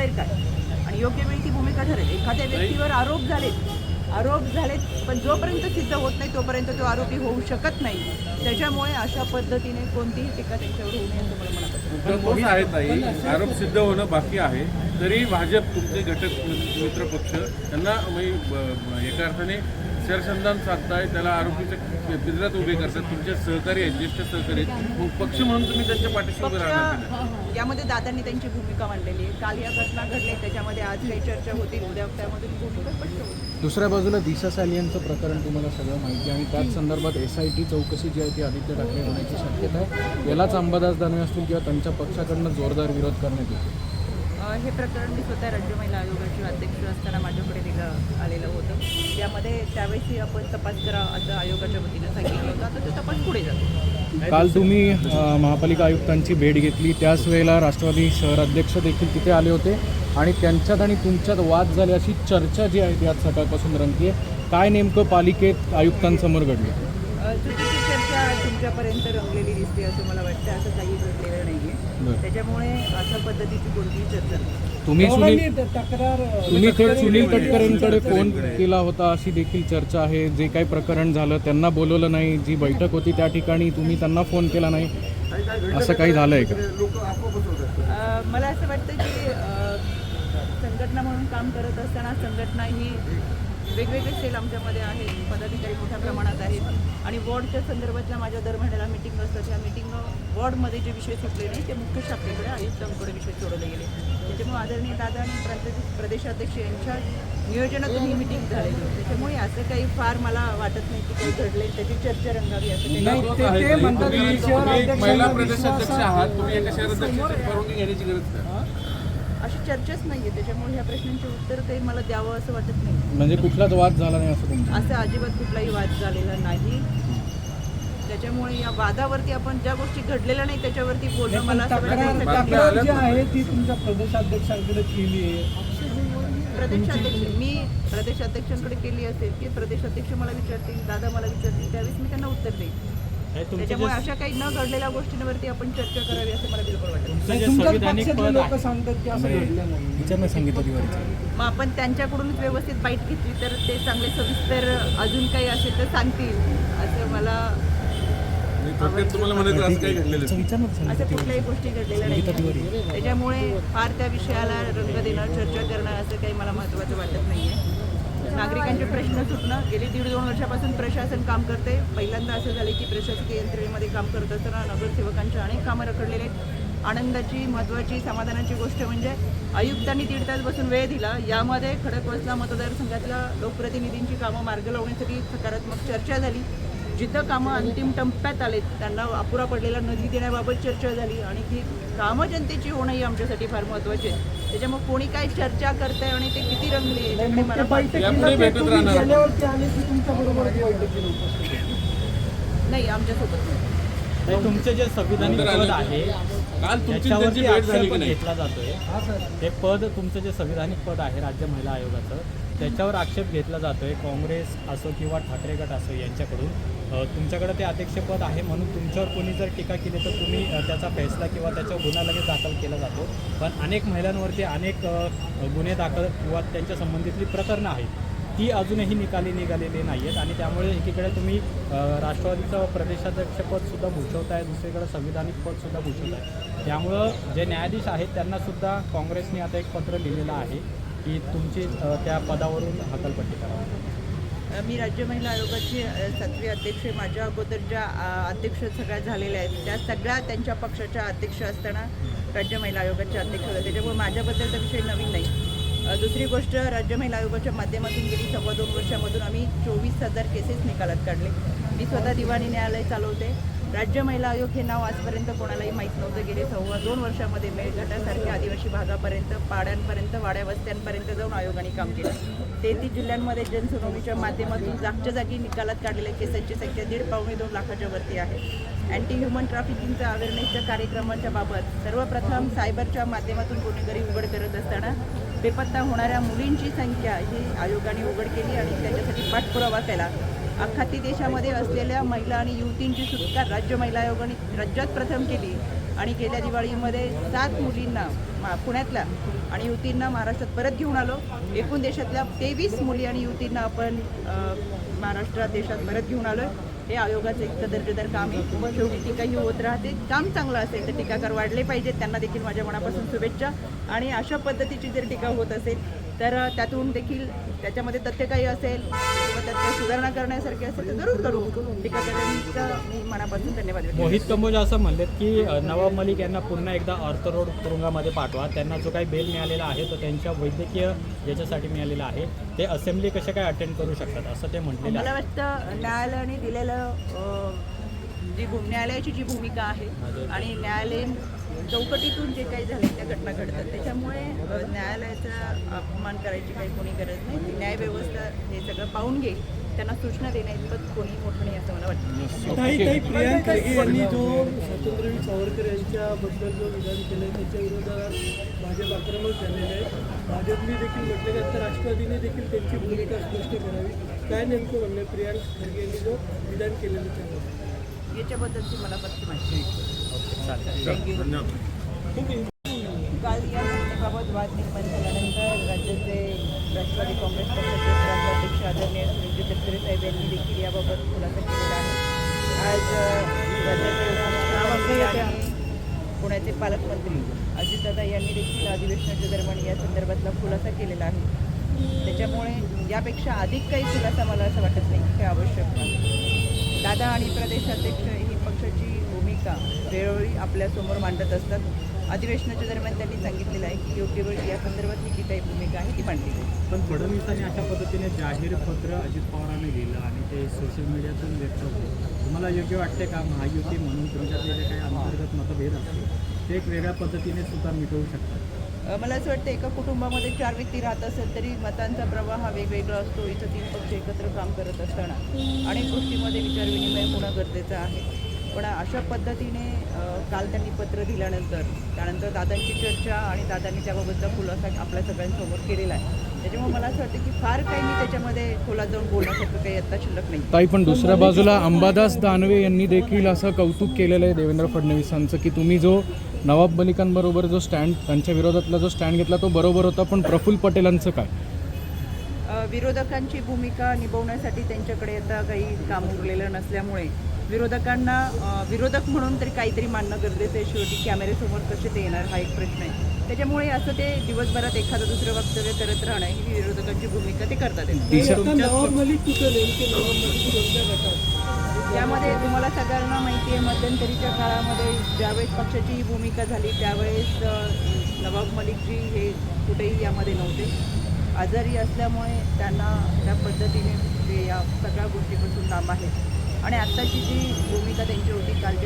ठरेल काय आणि योग्य वेळी ती भूमिका ठरेल. एखाद्या व्यक्तीवर आरोप झालेत पण जोपर्यंत सिद्ध होत नाही तोपर्यंत तो आरोपी होऊ शकत नाही. त्याच्यामुळे अशा पद्धतीने कोणतीही टीका त्यांच्यावर होऊ नये असं मला म्हणत आहे. मुद्दा तोच आहे ताई, आरोप सिद्ध होणं बाकी आहे तरी भाजप तुमचे घटक मित्र पक्ष त्यांना एका अर्थाने शरसंधान साधताय, त्याला आरोपीच्या पिंजऱ्यात उभे करतात. तुमचे सहकारी आहेत, ज्येष्ठ सहकारी आहेत, मग पक्ष म्हणून तुम्ही त्यांच्या पाठीशी उभे राहणार नाही. यामध्ये दादांनी त्यांची भूमिका मांडलेली आहे. काल या घटना घडल्या त्याच्यामध्ये आज काही चर्चा होती, उद्या त्यामधून भूमिका स्पष्ट होईल. दुसऱ्या बाजूला दिशा सालियनचं प्रकरण तुम्हाला सगळं माहिती आणि त्याच संदर्भात SIT चौकशी जी आहे ती आदित्य ठाकरे होण्याची शक्यता आहे. यालाच अंबादास दानवे असतील किंवा त्यांच्या पक्षाकडनं जोरदार विरोध करण्यात येतो. हे प्रकरण मी स्वतः राज्य महिला आयोगाचे अध्यक्ष असताना माझ्याकडे आलेलं होतं. त्यामध्ये त्यावेळी आपण तपास करा असं आयोगाच्या वतीनं सांगितलं होतं. आता तो तपास पुढे जातो. काल तुम्ही महापालिका आयुक्तांची भेट घेतली, त्याच वेळेला राष्ट्रवादी शहराध्यक्ष देखील तिथे आले होते आणि त्यांच्यात आणि तुमच्यात वाद झाले अशी चर्चा जी आहे ती आज सकाळपासून रंगते. काय नेमकं पालिकेत आयुक्तांसमोर घडलं? चुकीची चर्चा तुमच्यापर्यंत रंगलेली दिसते असं मला वाटतं. असं काही घडलेलं नाही आहे. त्याच्यामुळे अशा पद्धतीची कोणतीही चर्चा नाही. तुम्ही थेट सुनील तटकरेंकडे फोन केला होता अशी देखील चर्चा आहे. जे काही प्रकरण झालं त्यांना बोलवलं नाही, जी बैठक होती त्या ठिकाणी तुम्ही त्यांना फोन केला नाही, असं काही झालं आहे का? मला असं वाटतं की संघटना म्हणून काम करत असताना संघटना ही वेगवेगळे सेल आमच्यामध्ये आहेत, पदाधिकारी मोठ्या प्रमाणात आहेत आणि वॉर्डच्या संदर्भातल्या माझ्या दर महिन्याला मिटिंग असतात. ह्या मिटिंग वॉर्डमध्ये जे विषय सुटले नाही ते मुख्य शाखेकडे आयुक्तांकडे विषय सोडवले गेले. त्याच्यामुळे आदरणीय दादा आणि प्रदेशाध्यक्ष यांच्या नियोजनातून ही मिटिंग झालेली होती. त्याच्यामुळे असं काही फार मला वाटत नाही की काही घडले त्याची चर्चा रंगावी असं काही. महिला प्रदेशाध्यक्ष आहात तुम्ही, एका शहराध्यक्षाची परवानगी घेण्याची गरज नाही. अशी चर्चाच नाही आहे. त्याच्यामुळे ह्या प्रश्नांचे उत्तर काही मला द्यावं असं वाटत नाही. म्हणजे कुठलाच वाद झाला नाही असं तुमचं? असं अजिबात कुठलाही वाद झालेला नाही. त्याच्यामुळे या वादावरती आपण ज्या गोष्टी घडलेल्या नाही त्याच्यावरती बोलणं मला तक्रार जी आहे ती तुमच्या प्रदेशाध्यक्षांकडे केली आहे. मी प्रदेशाध्यक्षांकडे केली असेल की प्रदेशाध्यक्ष मला विचारतील, दादा मला विचारतील, त्यावेळेस मी त्यांना उत्तर देईन. त्याच्यामुळे अशा काही न घडलेल्या गोष्टींवरती आपण चर्चा करावी असं मला बिलकुल वाटतं. लोक सांगतात की असं घडलं नाही. मग आपण त्यांच्याकडूनच व्यवस्थित बाईट घेतली तर ते चांगले सविस्तर अजून काही असेल तर सांगतील असं मला. तुम्हाला म्हणायचं असं काही घडलेलं नाही. असं कुठल्याही गोष्टी घडलेल्या नाही. त्याच्यामुळे फार त्या विषयाला रंग देणं, चर्चा करणं असं काही मला महत्त्वाचं वाटत नाही आहे. नागरिकांचे प्रश्न सुटणं गेली 1.5-2 वर्षापासून प्रशासन काम करते. पहिल्यांदा असं झाले की प्रशासकीय यंत्रणेमध्ये काम करत असताना नगरसेवकांची अनेक कामं रखडलेले आहेत. आनंदाची, महत्त्वाची, समाधानाची गोष्ट म्हणजे आयुक्तांनी 1.5 तास बसून वेळ दिला. यामध्ये खडकवासला मतदारसंघातल्या लोकप्रतिनिधींची कामं मार्ग लावण्यासाठी सकारात्मक चर्चा झाली. जिथं कामं अंतिम टप्प्यात आलेत त्यांना अपुरा पडलेला निधी देण्याबाबत चर्चा झाली आणि ती कामं जनतेची होणं ही आमच्यासाठी फार महत्त्वाची आहे. त्याच्यामुळे कोणी काय चर्चा करतंय आणि ते किती रंगली नाही आमच्यासोबत नाही. तुमचे जे संविधानिक पद आहे त्याच्यावरती आक्षेप घेतला जातोय. ते पद तुमचं जे संविधानिक पद आहे राज्य महिला आयोगाचं त्याच्यावर आक्षेप घेतला जातोय. काँग्रेस असो किंवा ठाकरे गट असो यांच्याकडून तुमच्याकडे ते अध्यक्षपद आहे म्हणून तुमच्यावर कोणी जर टीका केली तर तुम्ही त्याचा फैसला किंवा त्याच्यावर गुन्हा लगेच दाखल केला जातो. पण अनेक महिलांवरती अनेक गुन्हे दाखल किंवा त्यांच्या संबंधितली प्रकरणं आहेत ती अजूनही निघालेली नाही आहेत आणि त्यामुळे एकीकडे तुम्ही राष्ट्रवादीचं प्रदेशाध्यक्षपदसुद्धा भूषवत आहे, दुसरीकडे संविधानिक पदसुद्धा भूषवत आहे. त्यामुळं जे न्यायाधीश आहेत त्यांनासुद्धा काँग्रेसने आता एक पत्र लिहिलेलं आहे की तुमची त्या पदावरून हकालपट्टी करावी. मी राज्य महिला आयोगाची 7वी अध्यक्ष. माझ्या अगोदर ज्या अध्यक्ष सगळ्या झालेल्या आहेत त्या सगळ्या त्यांच्या पक्षाच्या अध्यक्ष असताना राज्य महिला आयोगाचे अध्यक्ष होते. त्याच्यामुळे माझ्याबद्दलचा विषय नवीन नाही. दुसरी गोष्ट, राज्य महिला आयोगाच्या माध्यमातून गेली 2.25 वर्षामधून आम्ही 24,000 केसेस निकालात काढले. मी स्वतः दिवाणी न्यायालय चालवते. राज्य महिला आयोग हे नाव आजपर्यंत कोणालाही माहीत नव्हतं. गेले 2.25 वर्षामध्ये मेळघाटासारख्या आदिवासी भागापर्यंत, पाड्यांपर्यंत, वाड्या वस्त्यांपर्यंत जाऊन आयोगाने काम केलं. 33 जिल्ह्यांमध्ये जनसुनावणीच्या माध्यमातून जागच्या जागी निकालात काढलेल्या केसांची संख्या 1.5-2 लाखाच्या वरती आहे. अँटी ह्युमन ट्रॅफिकिंगच्या अवेअरनेसच्या कार्यक्रमाच्या बाबत सर्वप्रथम सायबरच्या माध्यमातून गुन्हेगारी उघड करत असताना बेपत्ता होणाऱ्या मुलींची संख्या ही आयोगाने उघड केली आणि त्याच्यासाठी पाठपुरावा केला. अख्खा देशामध्ये असलेल्या महिला आणि युवतींची सुटका राज्य महिला आयोगाने राज्यात प्रथम केली. आणि गेल्या दिवाळीमध्ये 7 मुलींना पुण्यातल्या आणि युवतींना महाराष्ट्रात परत घेऊन आलो. एकूण देशातल्या 23 मुली आणि युवतींना आपण महाराष्ट्रात देशात परत घेऊन आलो. हे आयोगाचं एक दर्जेदार काम आहे. शेवटी टीका ही होत राहते. काम चांगलं असेल तर टीकाकार वाढले पाहिजेत. त्यांना देखील माझ्या मनापासून शुभेच्छा. आणि अशा पद्धतीची जर टीका होत असेल तर त्यातून देखील त्याच्यामध्ये तथ्य काही असेल किंवा त्यात काही सुधारणा करण्यासारखी असेल तर जरूर करू. टीकाकारांचा मी मनापासून धन्यवाद व्यक्त मोहित कंबोज असं म्हणलेत की नवाब मलिक यांना पुन्हा एकदा ऑर्थो रोड तुरुंगामध्ये पाठवा. त्यांना जो काही बेल मिळालेला आहे तो त्यांच्या वैद्यकीय याच्यासाठी मिळालेला आहे. ते असेंब्ली कशा काय अटेंड करू शकतात असं ते म्हटलेलं मला आहे. वाटतं न्यायालयाने दिलेलं न्यायालयाची जी भूमिका आहे आणि न्यायालयीन चौकटीतून जे काही झाले त्या घटना घडतात त्याच्यामुळे न्यायालयाचा अपमान करायची काही कोणी गरज नाही. ती न्यायव्यवस्था हे सगळं पाहून घेईल. त्यांना सूचना देण्याइतपत कोणी मोठं नाही असं मला वाटतं. ताई प्रियांक खरगे यांनी जो स्वातंत्र्यवीर सावरकर यांच्याबद्दल जो विधान केलं त्याच्या विरोधात भाजप आक्रमक झालेले आहे. भाजपने देखील म्हटले की आता राष्ट्रवादीने देखील त्यांची भूमिका स्पष्ट करावी. काय नेमकं म्हणणं प्रियांक खरगे यांनी जो विधान केलेलं त्याबद्दल? याच्याबद्दलची मला फक्त माहिती थँक्यू. धन्यवाद. काल या घटनेबाबत वाद निर्माण झाल्यानंतर राज्याचे राष्ट्रवादी काँग्रेस पक्षाचे राज्याध्यक्ष आदरणीय सुनील तटकरे साहेब यांनी देखील याबाबत खुलासा केलेला आहे. आज राज्याचे उपमुख्यमंत्री आणि पुण्याचे पालकमंत्री अजितदादा यांनी देखील अधिवेशनाच्या दरम्यान या संदर्भातला खुलासा केलेला आहे. त्याच्यामुळे यापेक्षा अधिक काही खुलासा मला असं वाटत नाही हे आवश्यक नाही. दादा आणि प्रदेशाध्यक्ष ही पक्षाची भूमिका वेळोवेळी आपल्यासमोर मांडत असतात. अधिवेशनाच्या दरम्यान त्यांनी सांगितलेलं आहे की योग्य वेळ या संदर्भात ही जी काही भूमिका आहे ती मांडली जाईल. पण फडणवीसांनी अशा पद्धतीने जाहीर पत्र अजित पवारांना लिहिलं आणि ते सोशल मीडियातून व्यक्त होते. तुम्हाला योग्य वाटते का महायुती म्हणून तुमच्यातले जे काही अंतर्गत मतभेद असतील ते एक वेगळ्या पद्धतीने सुद्धा मिटवू शकतात? मला असं वाटतं एका कुटुंबामध्ये 4 व्यक्ती राहत असेल तरी मतांचा प्रवाह हा वेगवेगळा असतो. इथं 3 पक्ष एकत्र काम करत असताना अनेक गोष्टीमध्ये विचारविनिमय होणं गरजेचं आहे. पण अशा पद्धतीने काल त्यांनी पत्र दिल्यानंतर त्यानंतर दादांची चर्चा आणि दादांनी त्याबाबतचा खुलासा आपल्या सगळ्यांसमोर केलेला आहे. त्याच्यामुळे मला असं वाटतं की फार काही मी त्याच्यामध्ये खोलात जाऊन बोलण्यासारखं काही आता शिल्लक नाही. ताई पण दुसऱ्या बाजूला अंबादास दानवे यांनी देखील असं कौतुक केलेलं आहे देवेंद्र फडणवीसांचं की तुम्ही जो नवाब मलिकांबरोबर जो स्टँड त्यांच्या विरोधातला जो स्टँड घेतला तो बरोबर होता, पण प्रफुल्ल पटेलांचं काय? विरोधकांची भूमिका निभवण्यासाठी त्यांच्याकडे आता काही काम उरलेलं नसल्यामुळे विरोधकांना विरोधक म्हणून तरी काहीतरी मांडणं गरजेचं आहे. शेवटी कॅमेऱ्यासमोर कसे ते येणार हा एक प्रश्न आहे. त्याच्यामुळे असं ते दिवसभरात एखादं दुसरं वक्तव्य करत राहणं ही विरोधकांची भूमिका ते करतात. नवाब मलिक कुठं नेमके नवाब मलिक कोणत्या गटात? यामध्ये तुम्हाला सगळ्यांना माहिती आहे मध्यंतरीच्या काळामध्ये ज्यावेळेस पक्षाची ही भूमिका झाली त्यावेळेस नवाब मलिकजी हे कुठेही यामध्ये नव्हते. आजारी असल्यामुळे त्यांना त्या पद्धतीने ते या सगळ्या गोष्टीपासून लांब आहेत. आणि आत्ताची जी भूमिका त्यांची होती काल